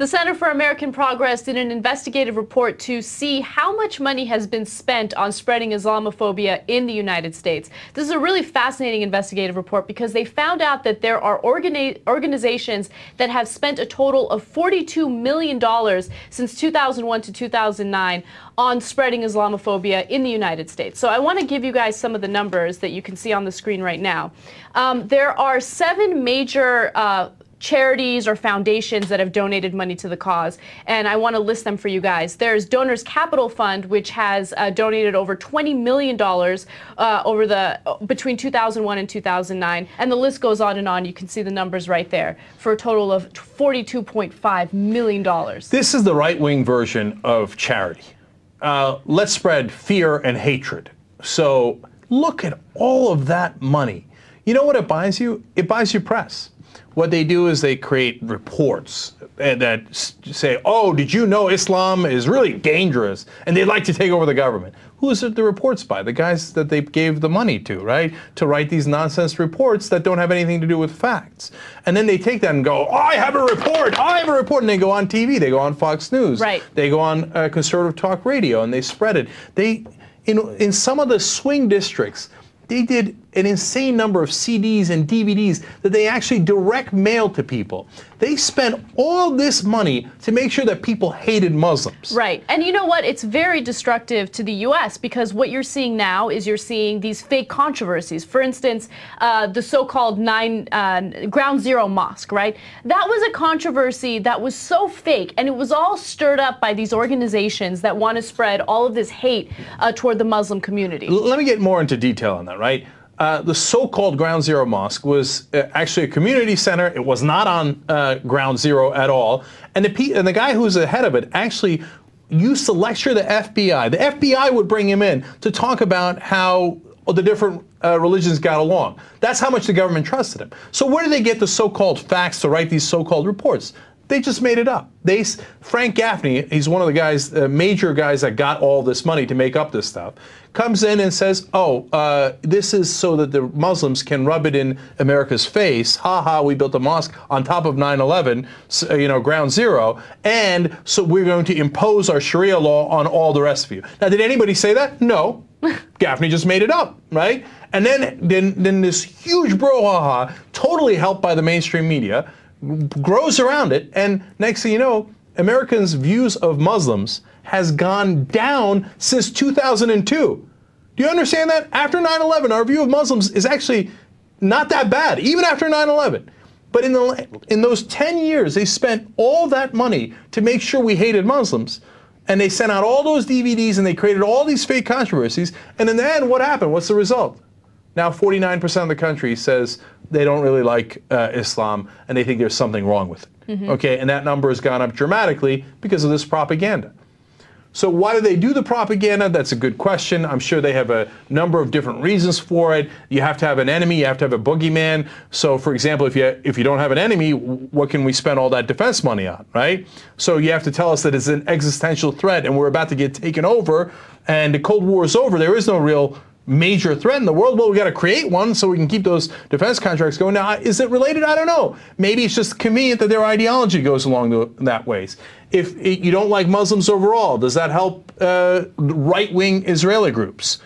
The Center for American Progress did an investigative report to see how much money has been spent on spreading Islamophobia in the United States. This is a really fascinating investigative report because they found out that there are organizations that have spent a total of $42 million since 2001 to 2009 on spreading Islamophobia in the United States. So I want to give you guys some of the numbers that you can see on the screen right now. There are 7 major charities or foundations that have donated money to the cause, and I want to list them for you guys. There's Donors Capital Fund, which has donated over $20 million between 2001 and 2009, and the list goes on and on. You can see the numbers right there for a total of $42.5 million. This is the right-wing version of charity. Let's spread fear and hatred. So look at all of that money. You know what it buys you? It buys you press. What they do is they create reports that say, oh, did you know Islam is really dangerous and they'd like to take over the government? Who is it the reports by? The guys that they gave the money to, right? To write these nonsense reports that don't have anything to do with facts. And then they take that and go, oh, I have a report, I have a report. And they go on TV, they go on Fox News. Right. They go on conservative talk radio and they spread it. In some of the swing districts, they did an insane number of CDs and DVDs that they actually direct mailed to people. They spent all this money to make sure that people hated Muslims. Right. And you know what? It's very destructive to the U.S. because what you're seeing now is you're seeing these fake controversies. For instance, the so-called Ground Zero Mosque, right? That was a controversy that was so fake, and it was all stirred up by these organizations that want to spread all of this hate toward the Muslim community. Let me get more into detail on that, right? The so-called Ground Zero Mosque was actually a community center. It was not on Ground Zero at all. And the guy who was the head of it actually used to lecture the FBI. The FBI would bring him in to talk about how the different religions got along. That's how much the government trusted him. So where did they get the so-called facts to write these so-called reports? They just made it up. Frank Gaffney, he's one of the guys, major guys that got all this money to make up this stuff, comes in and says, oh, this is so that the Muslims can rub it in America's face. Ha ha, we built a mosque on top of 9/11, you know, Ground Zero, and so we're going to impose our Sharia law on all the rest of you. Now, did anybody say that? No. Gaffney just made it up, right? And then this huge brouhaha, totally helped by the mainstream media, grows around it, and next thing you know, Americans' views of Muslims has gone down since 2002. Do you understand that? After 9/11, our view of Muslims is actually not that bad, even after 9/11. But in those 10 years, they spent all that money to make sure we hated Muslims, and they sent out all those DVDs, and they created all these fake controversies, and in the end, what happened? What's the result? Now 49% of the country says they don't really like Islam and they think there's something wrong with it. Mm-hmm. Okay, and that number has gone up dramatically because of this propaganda. So why do they do the propaganda? That's a good question. I'm sure they have a number of different reasons for it. You have to have an enemy, you have to have a boogeyman. So for example, if you don't have an enemy, what can we spend all that defense money on, right? So you have to tell us that it's an existential threat and we're about to get taken over and the Cold War is over. There is no real major threat in the world. Well, we got to create one so we can keep those defense contracts going. Now, is it related? I don't know. Maybe it's just convenient that their ideology goes along that ways. If you don't like Muslims overall, does that help right-wing Israeli groups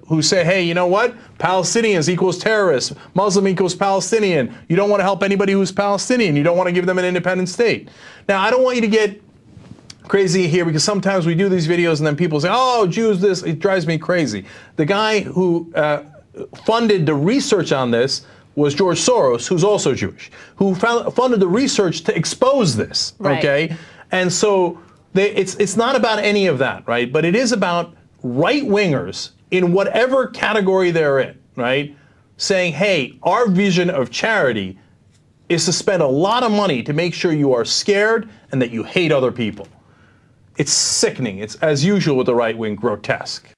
who say, hey, you know what? Palestinians equals terrorists. Muslim equals Palestinian. You don't want to help anybody who's Palestinian. You don't want to give them an independent state. Now, I don't want you to get crazy here because sometimes we do these videos and then people say, oh, Jews this, it drives me crazy. The guy who funded the research on this was George Soros, who's also Jewish, who funded the research to expose this, right. Okay? And so it's not about any of that, right? But it is about right-wingers in whatever category they're in, right? Saying, hey, our vision of charity is to spend a lot of money to make sure you are scared and that you hate other people. It's sickening. It's, as usual with the right wing, grotesque.